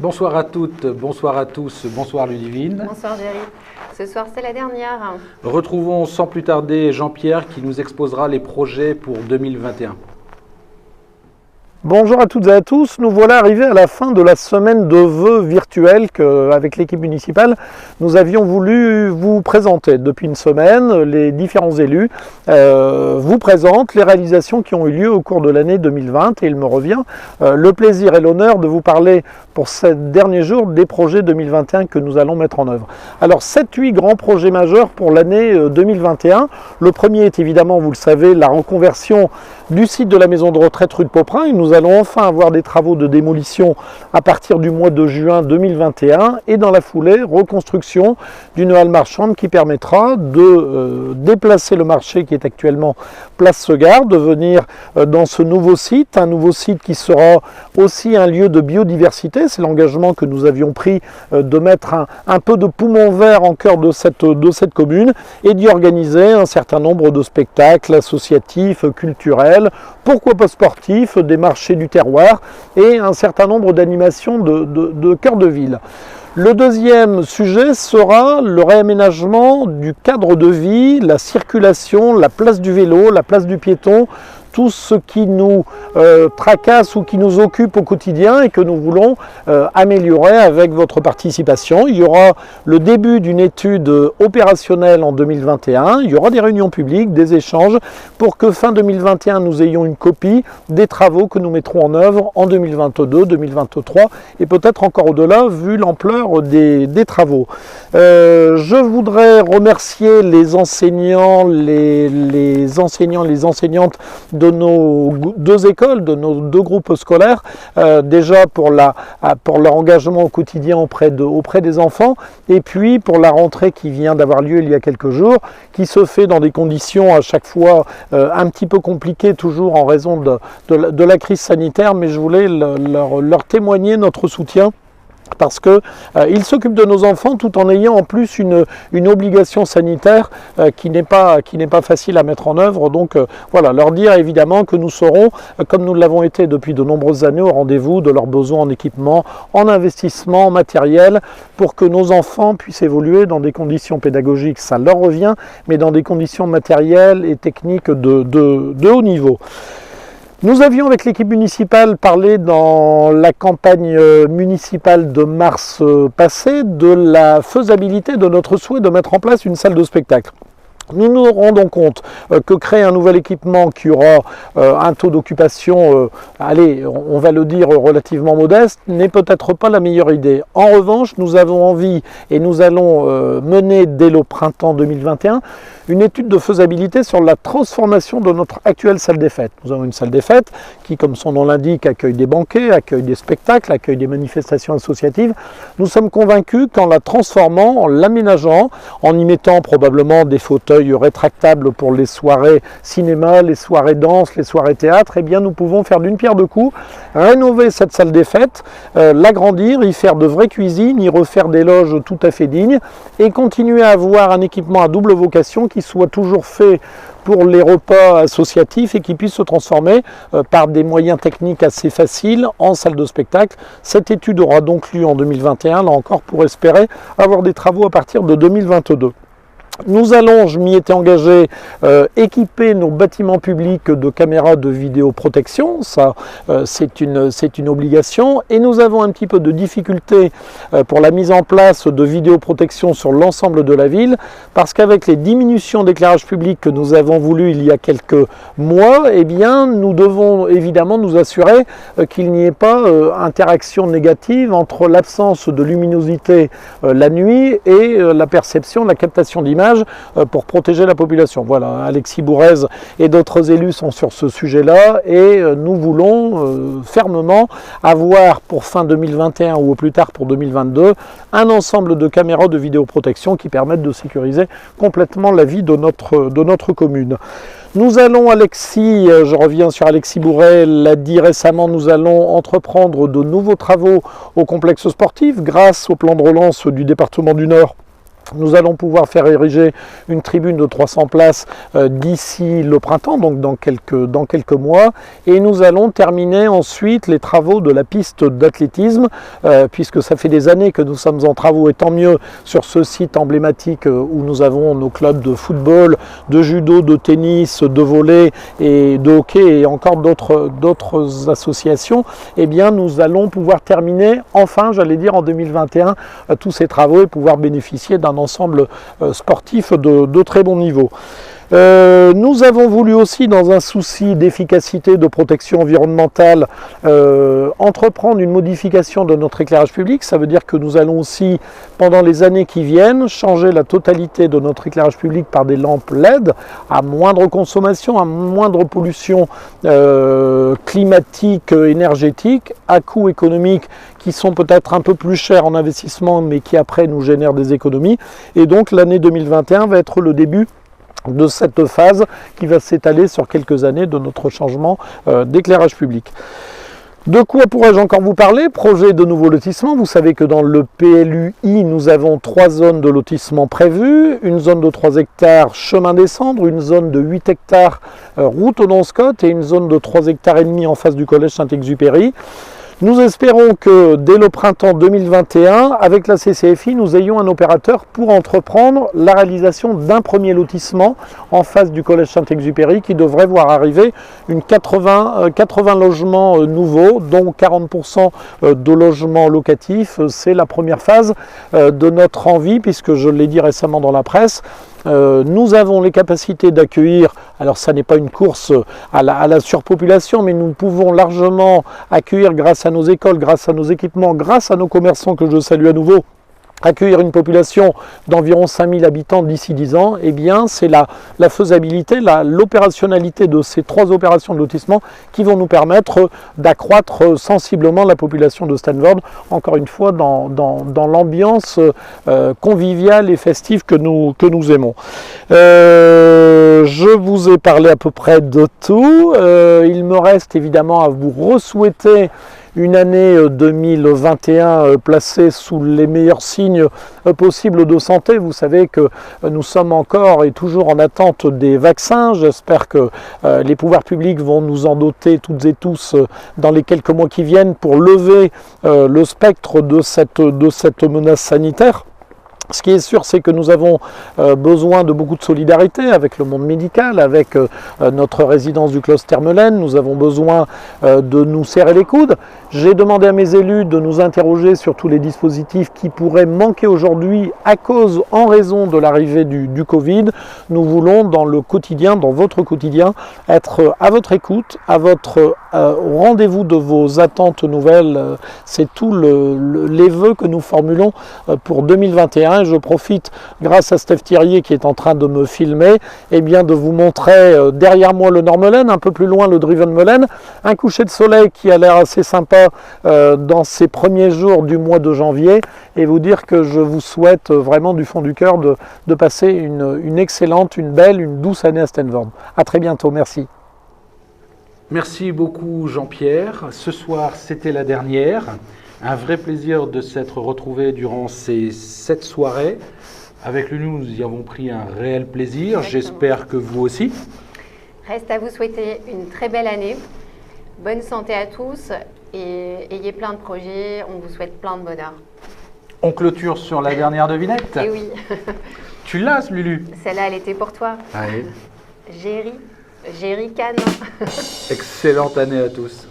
Bonsoir à toutes, bonsoir à tous, bonsoir Ludivine. Bonsoir Jerry. Ce soir c'est la dernière. Retrouvons sans plus tarder Jean-Pierre qui nous exposera les projets pour 2021. Bonjour à toutes et à tous, nous voilà arrivés à la fin de la semaine de vœux virtuels qu'avec l'équipe municipale nous avions voulu vous présenter. Depuis une semaine, les différents élus vous présentent les réalisations qui ont eu lieu au cours de l'année 2020 et il me revient le plaisir et l'honneur de vous parler pour ces derniers jours des projets 2021 que nous allons mettre en œuvre. Alors 7-8 grands projets majeurs pour l'année 2021. Le premier est évidemment, vous le savez, la reconversion du site de la maison de retraite rue de Poprin. Nous allons enfin avoir des travaux de démolition à partir du mois de juin 2021 et dans la foulée, reconstruction d'une halle marchande qui permettra de déplacer le marché qui est actuellement place Segar, de venir dans ce nouveau site, un nouveau site qui sera aussi un lieu de biodiversité. C'est l'engagement que nous avions pris de mettre un peu de poumon vert en cœur de cette commune et d'y organiser un certain nombre de spectacles associatifs, culturels, pourquoi pas sportifs, des marchés du terroir et un certain nombre d'animations de cœur de ville. Le deuxième sujet sera le réaménagement du cadre de vie, la circulation, la place du vélo, la place du piéton, tout ce qui nous tracasse ou qui nous occupe au quotidien et que nous voulons améliorer avec votre participation. Il y aura le début d'une étude opérationnelle en 2021, il y aura des réunions publiques, des échanges pour que fin 2021 nous ayons une copie des travaux que nous mettrons en œuvre en 2022, 2023 et peut-être encore au-delà vu l'ampleur des travaux. Je voudrais remercier les enseignants, les enseignantes de nos deux écoles, de nos deux groupes scolaires, déjà pour leur engagement au quotidien auprès des enfants, et puis pour la rentrée qui vient d'avoir lieu il y a quelques jours, qui se fait dans des conditions à chaque fois un petit peu compliquées, toujours en raison de la crise sanitaire, mais je voulais leur témoigner notre soutien. Parce qu'ils s'occupent de nos enfants tout en ayant en plus une obligation sanitaire qui n'est pas facile à mettre en œuvre. Donc voilà, leur dire évidemment que nous serons, comme nous l'avons été depuis de nombreuses années, au rendez-vous de leurs besoins en équipement, en investissement, en matériel, pour que nos enfants puissent évoluer dans des conditions pédagogiques, ça leur revient, mais dans des conditions matérielles et techniques de haut niveau. Nous avions avec l'équipe municipale parlé dans la campagne municipale de mars passé de la faisabilité de notre souhait de mettre en place une salle de spectacle. Nous nous rendons compte que créer un nouvel équipement qui aura un taux d'occupation, on va le dire, relativement modeste, n'est peut-être pas la meilleure idée. En revanche, nous avons envie et nous allons mener dès le printemps 2021 une étude de faisabilité sur la transformation de notre actuelle salle des fêtes. Nous avons une salle des fêtes qui, comme son nom l'indique, accueille des banquets, accueille des spectacles, accueille des manifestations associatives. Nous sommes convaincus qu'en la transformant, en l'aménageant, en y mettant probablement des fauteuils rétractables pour les soirées cinéma, les soirées danse, les soirées théâtre, eh bien nous pouvons faire d'une pierre deux coups, rénover cette salle des fêtes, l'agrandir, y faire de vraies cuisines, y refaire des loges tout à fait dignes et continuer à avoir un équipement à double vocation qui soit toujours fait pour les repas associatifs et qui puisse se transformer par des moyens techniques assez faciles en salle de spectacle. Cette étude aura donc lieu en 2021, là encore pour espérer avoir des travaux à partir de 2022. Nous allons, je m'y étais engagé, équiper nos bâtiments publics de caméras de vidéoprotection, ça c'est une obligation, et nous avons un petit peu de difficulté pour la mise en place de vidéoprotection sur l'ensemble de la ville, parce qu'avec les diminutions d'éclairage public que nous avons voulu il y a quelques mois, eh bien nous devons évidemment nous assurer qu'il n'y ait pas interaction négative entre l'absence de luminosité la nuit et la perception, la captation d'image pour protéger la population. Voilà, Alexis Bourrez et d'autres élus sont sur ce sujet-là et nous voulons fermement avoir pour fin 2021 ou au plus tard pour 2022 un ensemble de caméras de vidéoprotection qui permettent de sécuriser complètement la vie de notre commune. Nous allons, Alexis, je reviens sur Alexis Bourret, l'a dit récemment, nous allons entreprendre de nouveaux travaux au complexe sportif grâce au plan de relance du département du Nord Nous allons pouvoir faire ériger une tribune de 300 places d'ici le printemps, donc dans quelques mois. Et nous allons terminer ensuite les travaux de la piste d'athlétisme, puisque ça fait des années que nous sommes en travaux, et tant mieux sur ce site emblématique où nous avons nos clubs de football, de judo, de tennis, de volley et de hockey et encore d'autres associations. Eh bien, nous allons pouvoir terminer enfin, j'allais dire en 2021, tous ces travaux et pouvoir bénéficier d'un ensemble sportif de très bon niveau. Nous avons voulu aussi, dans un souci d'efficacité, de protection environnementale, entreprendre une modification de notre éclairage public. Ça veut dire que nous allons aussi, pendant les années qui viennent, changer la totalité de notre éclairage public par des lampes LED à moindre consommation, à moindre pollution climatique, énergétique, à coût économique, qui sont peut-être un peu plus chers en investissement, mais qui après nous génèrent des économies. Et donc l'année 2021 va être le début de cette phase qui va s'étaler sur quelques années de notre changement d'éclairage public. De quoi pourrais-je encore vous parler? Projet de nouveau lotissement. Vous savez que dans le PLUI, nous avons 3 zones de lotissement prévues. Une zone de 3 hectares chemin des Cendres, une zone de 8 hectares route Odon-Scott et une zone de 3 hectares et demi en face du collège Saint-Exupéry. Nous espérons que dès le printemps 2021, avec la CCFI, nous ayons un opérateur pour entreprendre la réalisation d'un premier lotissement en face du collège Saint-Exupéry qui devrait voir arriver une 80 logements nouveaux, dont 40% de logements locatifs. C'est la première phase de notre envie, puisque je l'ai dit récemment dans la presse. Nous avons les capacités d'accueillir, alors ça n'est pas une course à la surpopulation, mais nous pouvons largement accueillir grâce à nos écoles, grâce à nos équipements, grâce à nos commerçants que je salue à nouveau, accueillir une population d'environ 5000 habitants d'ici 10 ans. Eh bien, c'est la faisabilité, l'opérationnalité de ces 3 opérations de lotissement qui vont nous permettre d'accroître sensiblement la population de Stanford, encore une fois dans l'ambiance conviviale et festive que nous aimons. Je vous ai parlé à peu près de tout. Il me reste évidemment à vous re-souhaiter une année 2021 placée sous les meilleurs signes possibles de santé. Vous savez que nous sommes encore et toujours en attente des vaccins. J'espère que les pouvoirs publics vont nous en doter toutes et tous dans les quelques mois qui viennent pour lever le spectre de cette menace sanitaire. Ce qui est sûr, c'est que nous avons besoin de beaucoup de solidarité avec le monde médical, avec notre résidence du Closter Melaine. Nous avons besoin de nous serrer les coudes. J'ai demandé à mes élus de nous interroger sur tous les dispositifs qui pourraient manquer aujourd'hui en raison de l'arrivée du Covid. Nous voulons, dans le quotidien, dans votre quotidien, être à votre écoute, au rendez-vous de vos attentes nouvelles. C'est tous les vœux que nous formulons pour 2021. Je profite, grâce à Steph Thirier qui est en train de me filmer, eh bien de vous montrer derrière moi le Nord-Melaine, un peu plus loin le Driven-Melaine, un coucher de soleil qui a l'air assez sympa dans ces premiers jours du mois de janvier, et vous dire que je vous souhaite vraiment du fond du cœur de passer une excellente, une belle, une douce année à Stanford. À très bientôt, merci. Merci beaucoup Jean-Pierre. Ce soir, c'était la dernière. Un vrai plaisir de s'être retrouvés durant ces 7 soirées. Avec nous y avons pris un réel plaisir. J'espère que vous aussi. Reste à vous souhaiter une très belle année. Bonne santé à tous et ayez plein de projets. On vous souhaite plein de bonheur. On clôture sur la dernière devinette. Et oui. Tu l'as, Lulu? Celle-là, elle était pour toi. Allez. Jerry Can. Excellente année à tous.